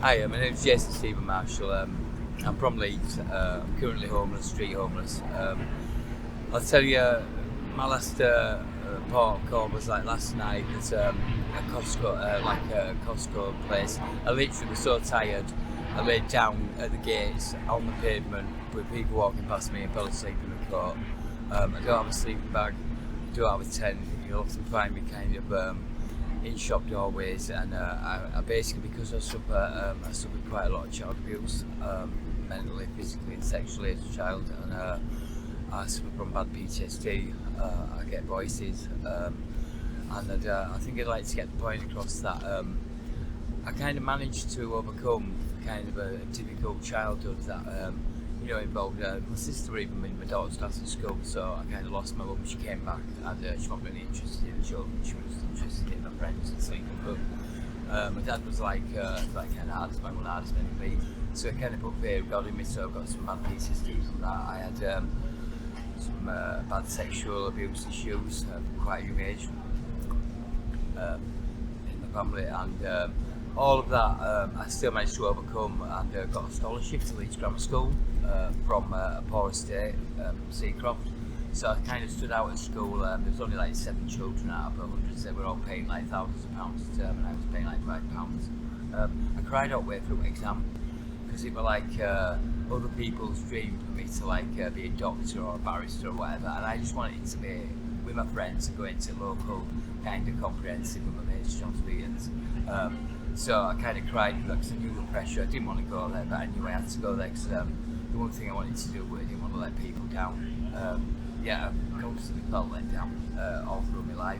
Hi, my name's Jason Stephen Marshall. I'm from Leeds. I'm currently homeless, street homeless. I'll tell you, my last port of call was like last night at a Costco, like a Costco place. I literally was so tired, I laid down at the gates on the pavement with people walking past me and fell asleep in the coat. I don't have a sleeping bag, I don't have a tent. You'll often find me kind of in shop doorways, and I basically, because I suffered quite a lot of child abuse, mentally, physically and sexually as a child, and I suffer from bad PTSD. I get voices, and I think I'd like to get the point across that I kind of managed to overcome kind of a difficult childhood that involved my sister even in my daughter's class at school. So I kind of lost my mum. She came back, and she wasn't really interested in the children. She was interested in my friends and sleeping. But my dad was like kind of hardest man, one hardest man in me. So it kind of put fear of God in me. So I've got some bad PTSD from that. I had some bad sexual abuse issues from quite a young age in the family, and all of that I still managed to overcome, and got a scholarship to Leeds Grammar School from a poor estate, Seacroft. So I kind of stood out at school. There was only like 7 children out of 100. They were all paying like thousands of pounds a term, and I was paying like £5. I cried out way through exam because it were like other people's dream for me to like be a doctor or a barrister or whatever, and I just wanted it to be with my friends and go into local kind of comprehensive with my mates, John Spears. So I kind of cried because I knew the pressure. I didn't want to go there, but I knew I had to go there because the one thing I wanted to do was I didn't want to let people down. I constantly felt let down all through my life.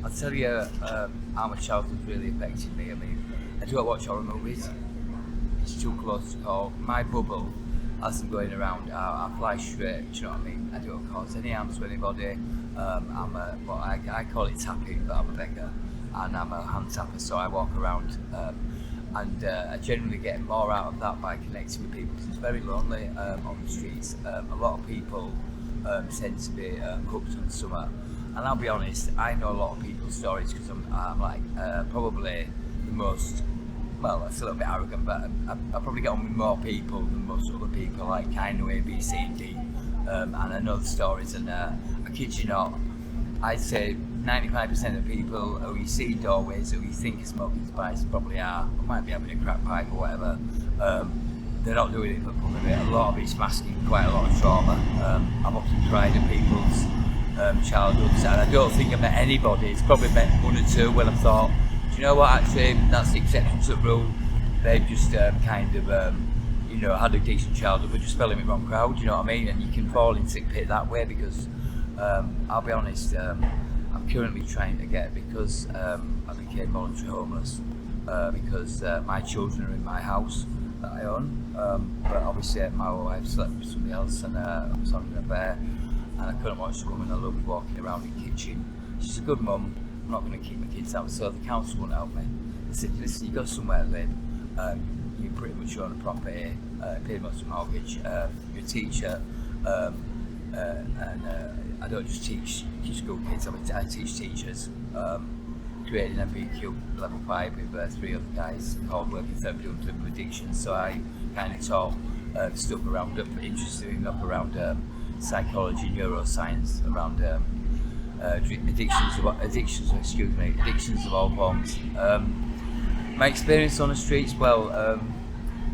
I'll tell you how my childhood really affected me. I mean, I don't watch horror movies. It's too close to call. My bubble, as I'm going around, I fly straight. Do you know what I mean? I don't cause any harm to anybody. I call it tapping, but I'm a beggar, and I'm a hand tapper, so I walk around. I generally get more out of that by connecting with people, because it's very lonely on the streets. A lot of people tend to be hooked on summer, and I'll be honest, I know a lot of people's stories because I'm like probably the most, well, that's a little bit arrogant, but I probably get on with more people than most other people. Like, I know A, B, C and D, and I know the stories, and I kid you not, I'd say 95% of people who you see in doorways who you think are smoking spice probably are, or might be having a crack pipe or whatever. They're not doing it for fun of it. A lot of it's masking quite a lot of trauma. I've often cried at people's childhoods, and I don't think I've met anybody. It's probably met 1 or 2 when I've thought, do you know what, actually that's the exception to the rule. They've just had a decent childhood but just fell in the wrong crowd, do you know what I mean? And you can fall into the pit that way because I'll be honest, I'm currently trying to get, because I became voluntary homeless, because my children are in my house that I own, but obviously my wife slept with somebody else, and I was having an affair, and I couldn't watch the woman I loved walking around in the kitchen. She's a good mum, I'm not going to keep my kids out, so the council won't help me. They said, listen, you've got somewhere to live, you pretty much own a property, pay most of the mortgage, you're a teacher, and I don't just teach school kids, I teach teachers. Created an MBQ level 5 with 3 other guys, called working therapy with addiction. So I kind of taught stuff around, interested enough around psychology, neuroscience, around addictions of all forms. My experience on the streets, well,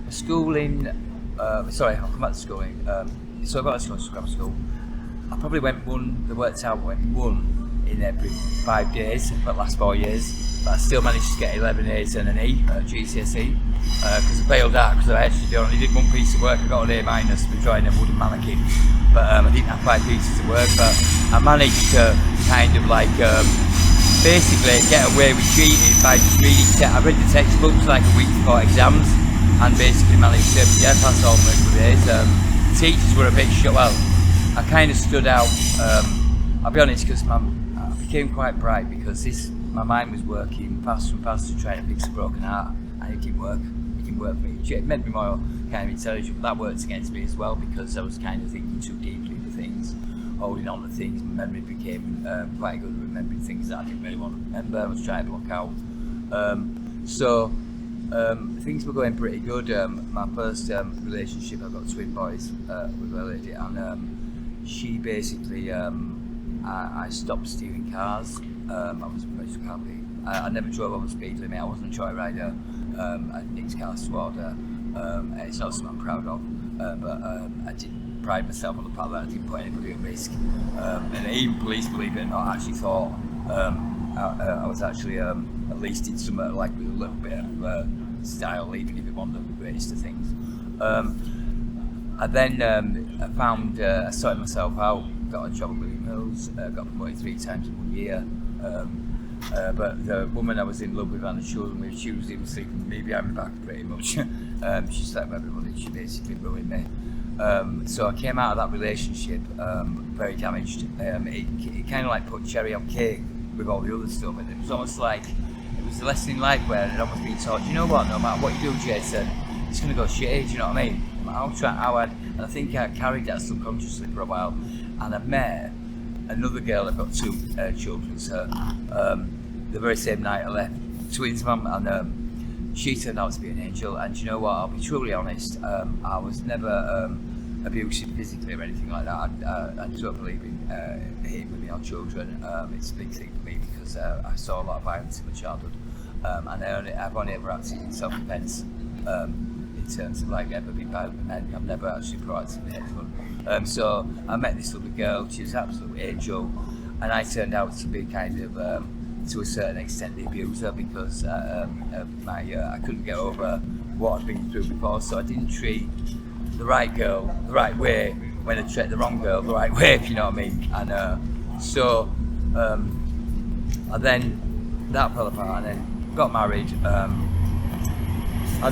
schooling. I'll come back to schooling. So I got to grammar school. I probably went one in every 5 days for the last 4 years, but I still managed to get 11 A's and an E at GCSE, because I failed out because I actually only did 1 piece of work. I got an A minus for drawing a wooden mannequin, but I didn't have 5 pieces of work, but I managed to kind of like basically get away with cheating by just reading. I read the textbooks like a week before exams, and basically managed to pass all my good A's. Teachers were a bit shut. Well, I kind of stood out. I'll be honest, because I became quite bright, because my mind was working faster and faster trying to fix a broken heart, and it didn't work. It didn't work for me. It made me more kind of intelligent, but that worked against me as well, because I was kind of thinking too deeply for things, holding on to things. My memory became quite good at remembering things that I didn't really want to remember. I was trying to block out. Things were going pretty good. My first relationship, I got twin boys with a lady, and she basically, I stopped stealing cars. I was a professional car thief. I never drove over the speed limit. I wasn't a joyrider. I nicked cars to order. It's not something I'm proud of, but I did pride myself on the fact that I didn't put anybody at risk. And even police, believe it or not, actually thought I was actually at least in some like with a little bit of style, even if it wasn't the greatest of things. I then I found I sorted myself out, got a job at William Hills, got promoted 3 times in 1 year. But the woman I was in love with and the children with, she was even sleeping with me behind my back pretty much. She slept with everybody, she basically ruined me. So I came out of that relationship very damaged. It kind of like put cherry on cake with all the other stuff, and it was almost like it was a lesson in life where it almost been taught, you know what, no matter what you do, Jason, it's going to go shit, do you know what I mean? And I think I carried that subconsciously for a while, and I met another girl that got 2 children, so the very same night I left, twins mum, and she turned out to be an angel. And you know what, I'll be truly honest, I was never abusive physically or anything like that. I don't believe in hitting women or children. It's a big thing for me because I saw a lot of violence in my childhood, and I've only ever acted in self-defence in terms of like ever being violent with men. I've never actually proactively hit anyone. So I met this little girl, she was an absolute angel, and I turned out to be kind of to a certain extent the abuser because I couldn't get over what I'd been through before, so I didn't treat the right girl the right way when I treated the wrong girl the right way, if you know what I mean. And so I then, that fell apart, and then got married, had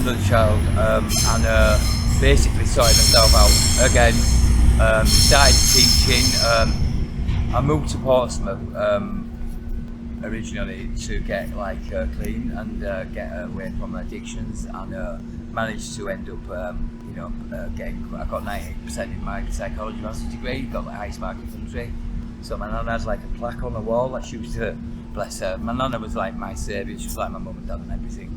another child, and basically sorted myself out again. Started teaching. I moved to Portsmouth originally to get like clean and get away from addictions, and managed to end up I got 98% in my psychology master's degree, got the highest mark in the country. So my nana has like a plaque on the wall that she was to, bless her. My nana was like my saviour, she was like my mum and dad and everything.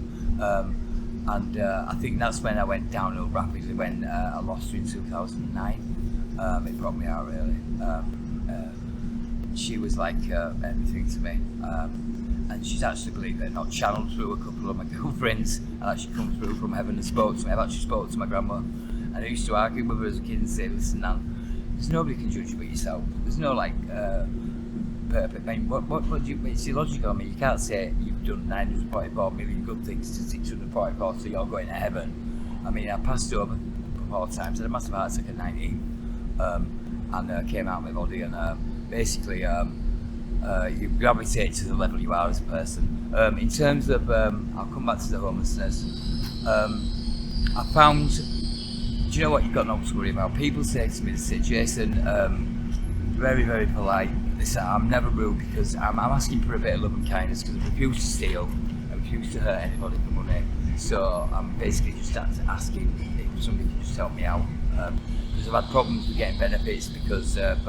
And I think that's when I went downhill rapidly, when I lost her in 2009. It brought me out really. She was like everything to me. And she's actually, believe it or not, channeled through a couple of my girlfriends, and actually come through from heaven and spoke to me. I've actually spoke to my grandma, and I used to argue with her as a kid and say, listen, Nan, there's nobody can judge you but yourself. There's no like perfect. I mean, what do you, it's illogical. I mean, you can't say you've done 944 million good things to 644, so you're going to heaven. I mean, I passed over 4 times, I had a massive heart attack at 19, and came out of my body, and basically you gravitate to the level you are as a person. In terms of, I'll come back to the homelessness. I found, do you know what, you've got not to worry about. People say to me, they say, Jason, very, very polite. They say, I'm never rude because I'm asking for a bit of love and kindness because I refuse to steal, I refuse to hurt anybody for money. So I'm basically just asking if somebody can just help me out. Because I've had problems with getting benefits because of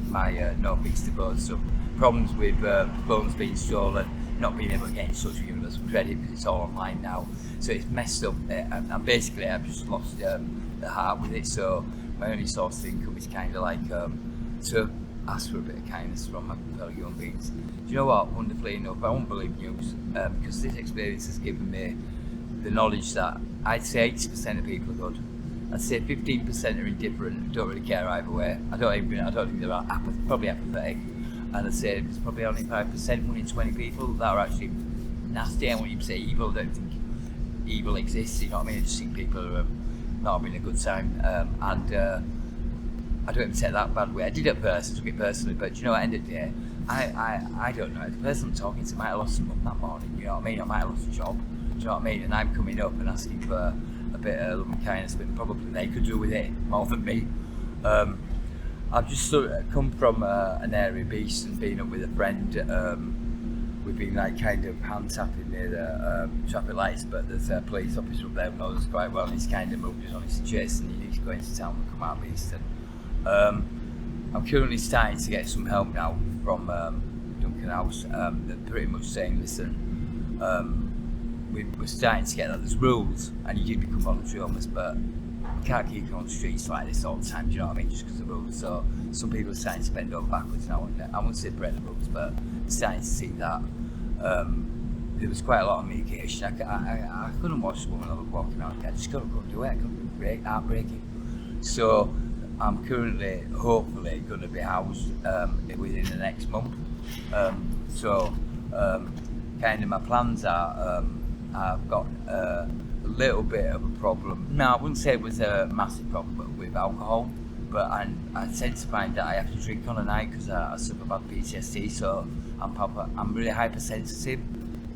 my no fixed abode stuff. Problems with phones being stolen, not being able to get in touch with Universal Credit because it's all online now. So it's messed up, and basically I've just lost the heart with it. So my only source of income is kind of like to ask for a bit of kindness from my fellow human beings. Do you know what? Wonderfully enough, I won't believe news because this experience has given me the knowledge that I'd say 80% of people are good. I'd say 15% are indifferent, don't really care either way. I don't think they're probably apathetic. And I'd say there's probably only 5%, 1 in 20 people that are actually nasty. And when you say evil, I don't think evil exists, you know what I mean? I just think people are not having a good time. And I don't even take that bad way. I did at first, I took it personally, but you know, at the end of the day, I don't know. The person I'm talking to might have lost someone that morning, you know what I mean? I might have lost a job, do you know what I mean? And I'm coming up and asking for a bit of love and kindness, but probably they could do with it more than me. I've just sort of come from an area beast and been up with a friend. We've been like kind of hand tapping near the traffic lights, but there's a police officer up there who knows us quite well, and he's kind of moved us on. He's Jason, you need to go into town and come out of East. I'm currently starting to get some help now from Duncan House. They're pretty much saying, listen, we're starting to get that there's rules, and you do become voluntary homeless, but you can't keep you on streets like this all the time. Do you know what I mean? Just because of the rules. So some people are starting to bend over backwards now. And I won't say break the rules, but starting to see that. There was quite a lot of medication. I couldn't watch the woman I was walking around. I just couldn't do it. I couldn't break, heartbreaking. So I'm currently, hopefully, going to be housed within the next month. Kind of my plans are, I've got a little bit of a problem. No, I wouldn't say it was a massive problem with alcohol, but I tend to find that I have to drink on a night because I suffer bad PTSD. So I'm really hypersensitive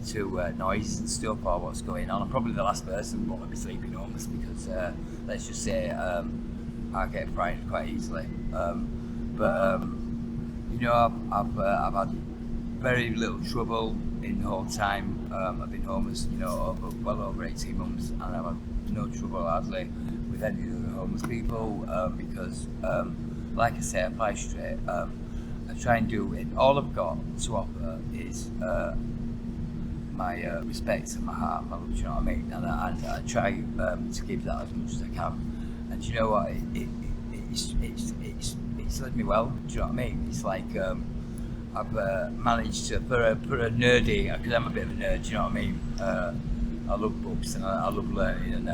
to noise and stuff or what's going on. I'm probably the last person who want to be sleeping homeless because let's just say I get frightened quite easily. You know, I've had very little trouble in the whole time I've been homeless. You know, well over 18 months, and I've had no trouble hardly with any of the homeless people because, like I say, I fly straight. I try and do it. All I've got to offer is my respect and my heart, my love, do you know what I mean? And I try to give that as much as I can. And do you know what? It's led me well. Do you know what I mean? It's like I've managed to, for a nerdy, because I'm a bit of a nerd. Do you know what I mean? I love books and I love learning. And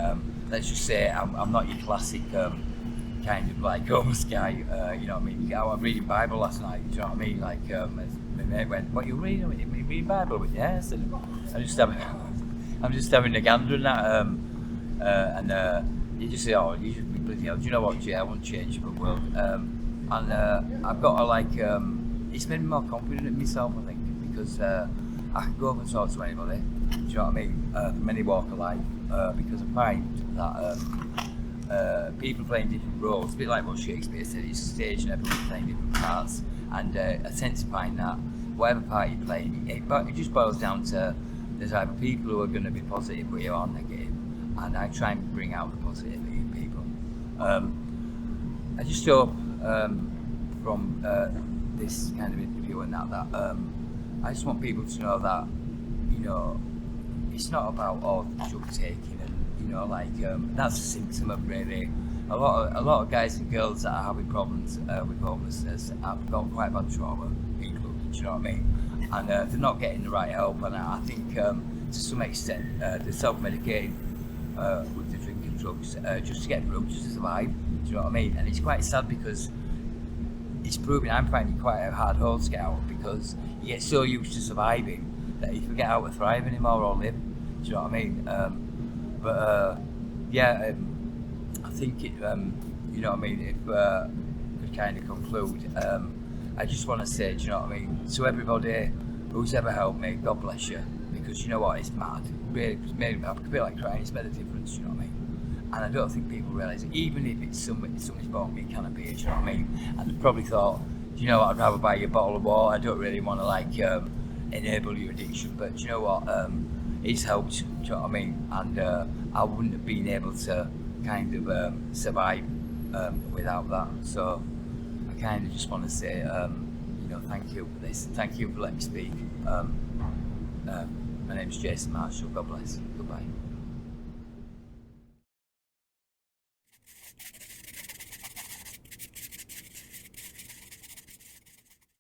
let's just say I'm not your classic kind of like homeless guy. You know what I mean? I was reading Bible last night. Do you know what I mean? Like my mate went, "What you reading? You read Bible?" But yes, and I'm just having a gander and that. You just say, "Oh, you should be bloody hell." Do you know what, Jay? I won't change the world. I've got to like. It's made me more confident in myself, I think, because I can go up and talk to anybody. Do you know what I mean? From any walk of life, because I find that people playing different roles, a bit like what Shakespeare said, it's a stage and everyone's playing different parts. And I tend to find that whatever part you're playing, it just boils down to there's either people who are going to be positive with you or negative, and I try and bring out the positivity in people. I just hope from this kind of interview and that I just want people to know that, you know, it's not about all the drug taking and, you know, like that's a symptom of really a lot of guys and girls that are having problems with homelessness have got quite bad trauma, included, do you know what I mean? And they're not getting the right help, and I think to some extent they're self-medicating with the drinking drugs just to get through, just to survive, do you know what I mean? And it's quite sad because it's proving I'm finding quite a hard hole to get out, because you get so used to surviving that you forget how to thrive anymore or live. Do you know what I mean? I think it. You know what I mean? If could kind of conclude, I just want to say, do you know what I mean? To everybody who's ever helped me, God bless you, because you know what? It's mad. Really, it's made me, I could feel like crying. It's made a difference. Do you know what I mean? And I don't think people realise it, even if it's somebody's bought me a can of beer, do you know what I mean? And they probably thought, do you know what, I'd rather buy you a bottle of water, I don't really want to like enable your addiction, but do you know what, it's helped, do you know what I mean? And I wouldn't have been able to kind of survive without that. So I kind of just want to say, you know, thank you for this, thank you for letting me speak. My name's Jason Marshall, God bless, goodbye.